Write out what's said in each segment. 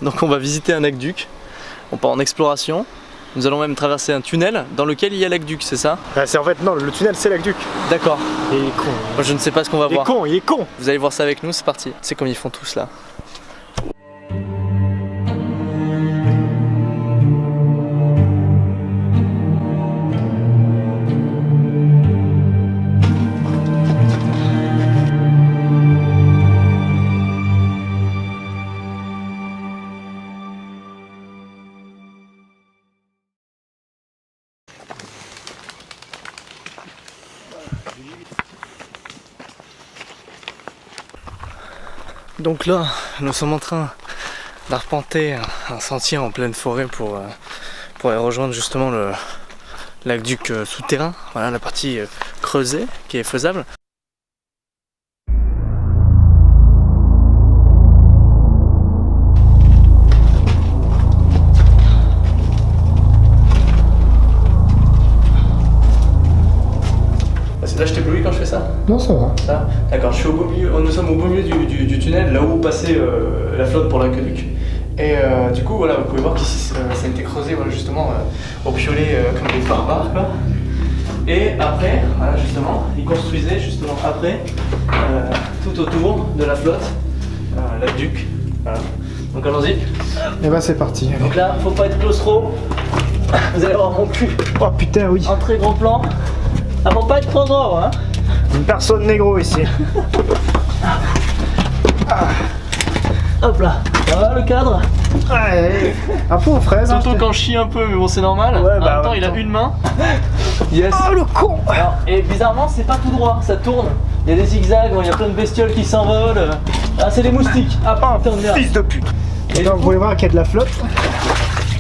donc on va visiter un aqueduc. On part en exploration. Nous allons même traverser un tunnel dans lequel il y a l'aqueduc, c'est ça? C'est en fait, non, le tunnel c'est l'aqueduc. D'accord. Il est con. Moi je ne sais pas ce qu'on va voir. Il est con. Vous allez voir ça avec nous, c'est parti. C'est comme ils font tous là. Donc là, nous sommes en train d'arpenter un sentier en pleine forêt pour aller rejoindre justement l'aqueduc souterrain. Voilà la partie creusée qui est faisable. Là je t'éblouis quand je fais ça? Non, ça va. Ça, d'accord, je suis au beau milieu, nous sommes au beau milieu du tunnel, là où passait la flotte pour l'aqueduc. Et du coup, voilà, vous pouvez voir qu'ici ça a été creusé voilà, justement au piolet comme des barbares quoi. Et après, voilà justement, ils construisaient justement après tout autour de la flotte l'aqueduc. Voilà. Donc allons-y. Et bah c'est parti. Donc là, faut pas être claustro. Vous allez voir mon cul. Oh putain, oui. En très grand plan. Ah, faut pas être trop gros, hein. Une personne négro ici. Hop là, ça va le cadre? Ouais. Un peu aux fraises. Surtout quand je chie un peu, mais bon c'est normal. Ouais, En bah, même temps, il a une main. Yes. Oh le con. Alors, et bizarrement, c'est pas tout droit, ça tourne. Il y a des zigzags, il y a plein de bestioles qui s'envolent. Ah, c'est des moustiques. Ah, putain de merde. Fils de pute. Et Et donc, vous pouvez voir qu'il y a de la flotte.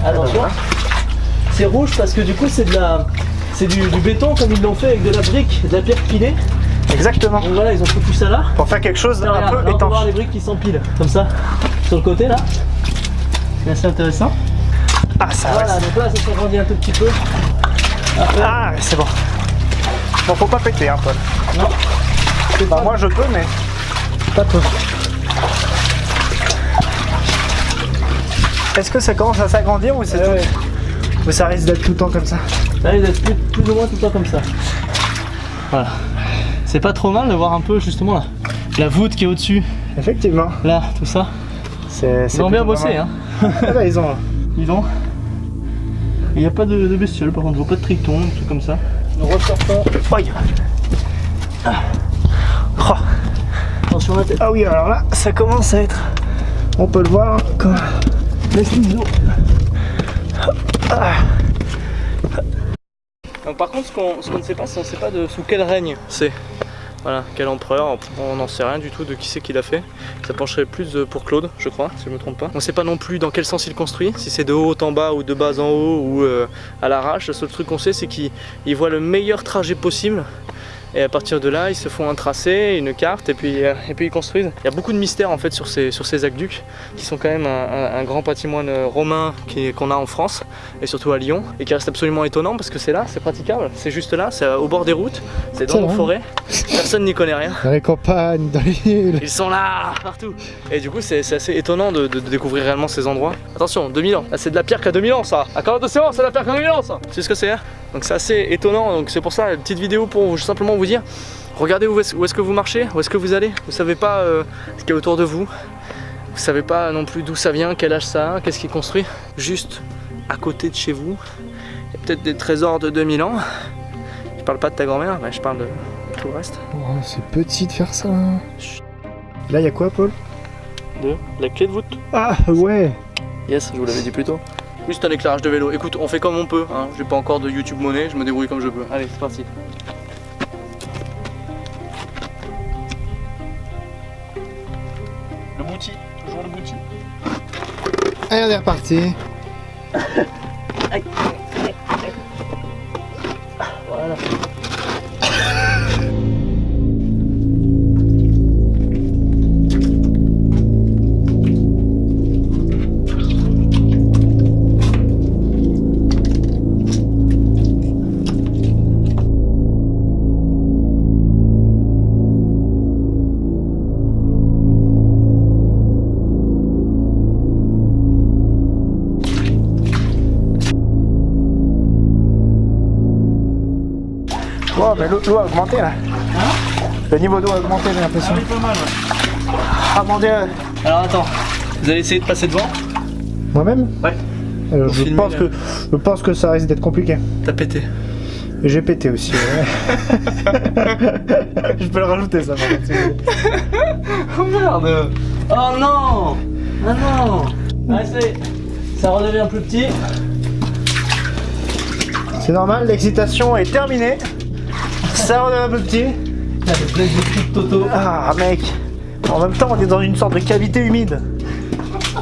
attention. C'est rouge parce que du coup, c'est du béton comme ils l'ont fait avec de la brique, de la pierre pilée. Exactement. Donc voilà, ils ont foutu ça là. Pour faire quelque chose Là, un regarde, peu là, on peut étanche. voir les briques qui s'empilent, comme ça, sur le côté là. C'est assez intéressant. Ah, ça Voilà, va. donc là, ça s'agrandit un tout petit peu. Après, Ah, c'est bon. Bon, faut pas péter, hein, Paul. non, c'est Bah, pas, moi je peux, mais. pas trop. Est-ce que ça commence à s'agrandir ou c'est tout... Ouais. Ou ça risque d'être tout le temps comme ça? Là, il est plus ou moins tout le temps comme ça. Voilà. C'est pas trop mal de voir un peu justement la voûte qui est au-dessus. Effectivement. Là, tout ça. C'est Ils ont bien plutôt bossé, pas mal. hein. Ah bah, ils ont. Ils ont. Il n'y a pas de bestioles, par contre, je vois pas de tritons, des trucs comme ça. Nous ressortons. Aïe. Oh. Attention la tête. Ah oui, alors là, ça commence à être. On peut le voir comme. Les ciseaux. Ah. Donc, par contre, ce qu'on ne sait pas, c'est on ne sait pas sous quel règne c'est. Voilà, quel empereur, on n'en sait rien du tout de qui c'est qui l'a fait. Ça pencherait plus pour Claude, je crois, si je ne me trompe pas. On ne sait pas non plus dans quel sens il construit, si c'est de haut en bas ou de bas en haut ou à l'arrache. Le seul truc qu'on sait, c'est qu'il voit le meilleur trajet possible. Et à partir de là, ils se font un tracé, une carte, et puis ils construisent. Il y a beaucoup de mystères en fait sur ces aqueducs, qui sont quand même un grand patrimoine romain qu'on a en France, et surtout à Lyon, et qui reste absolument étonnant parce que c'est là, c'est praticable, c'est juste là, c'est au bord des routes, c'est dans nos forêts, personne n'y connaît rien. Dans les campagnes, dans les villes. Ils sont là, partout. Et du coup, c'est assez étonnant de découvrir réellement ces endroits. Attention, 2000 ans, là c'est de la pierre qu'à 2000 ans ça. À 40 océans, c'est de la pierre qu'à 2000 ans ça. Tu sais ce que c'est? Donc c'est assez étonnant, donc c'est pour ça, une petite vidéo pour simplement vous dire, regardez où est-ce que vous marchez, où est-ce que vous allez, vous savez pas ce qu'il y a autour de vous, vous savez pas non plus d'où ça vient, quel âge ça a, qu'est-ce qui est construit, juste à côté de chez vous, il y a peut-être des trésors de 2000 ans, je parle pas de ta grand-mère, mais je parle de tout le reste. Oh, c'est petit de faire ça. Là, il y a quoi, Paul? De la clé de voûte. Ah, ouais. Yes, je vous l'avais dit plus tôt. Juste un éclairage de vélo. Écoute, on fait comme on peut, hein. J'ai pas encore de YouTube monnaie, je me débrouille comme je peux. Allez, c'est parti. Le bouti, toujours le bouti. Allez, on est reparti. Voilà. Oh, mais l'eau a augmenté là. Hein? Le niveau d'eau a augmenté, j'ai l'impression. Ah oui, pas mal, ouais. Ah mon dieu. Alors attends, vous allez essayer de passer devant? Moi-même? Ouais. Je pense que ça risque d'être compliqué. T'as pété. Et j'ai pété aussi. Ouais. Je peux le rajouter ça. Oh merde. Oh non. Ah non. Allez, ça redevient plus petit. C'est normal, l'excitation est terminée. Ça redevient un peu petit. Putain, le blague de cul de Toto. Ah mec. En même temps, on est dans une sorte de cavité humide.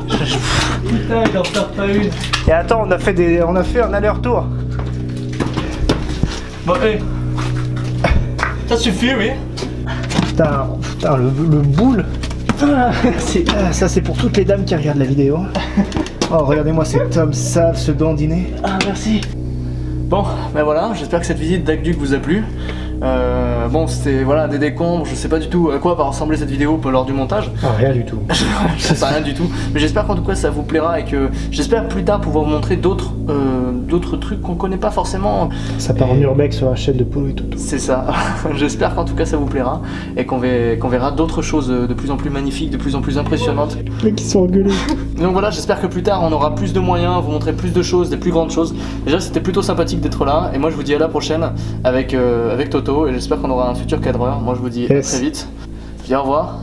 Putain, il en perd pas une. Et attends, on a fait un aller-retour. Bon, hé. Ça suffit, oui. Putain, le boule. Ça c'est pour toutes les dames qui regardent la vidéo. Oh regardez-moi cet homme sale se dandiner. Ah merci. Bon, ben voilà, j'espère que cette visite d'Aqueduc vous a plu. Bon, c'était voilà, des décombres, je sais pas du tout à quoi va ressembler cette vidéo lors du montage. Ah, rien du tout. Je sais rien du tout. Mais j'espère qu'en tout cas ça vous plaira et que j'espère plus tard pouvoir vous montrer d'autres trucs qu'on connaît pas forcément. Ça part en urbex sur la chaîne de Polo et Toto. C'est ça. J'espère qu'en tout cas ça vous plaira et qu'on verra d'autres choses de plus en plus magnifiques, de plus en plus impressionnantes. Les mecs ils sont engueulés. Donc voilà, j'espère que plus tard on aura plus de moyens, vous montrer plus de choses, des plus grandes choses. Déjà c'était plutôt sympathique d'être là et moi je vous dis à la prochaine avec Toto et j'espère qu'on aura un futur cadreur. Moi je vous dis à très vite. Je dis au revoir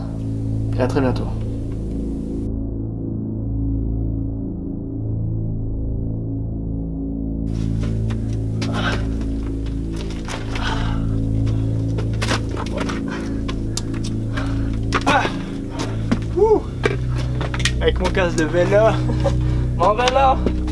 et à très bientôt. Avec mon casque de vélo. Mon vélo.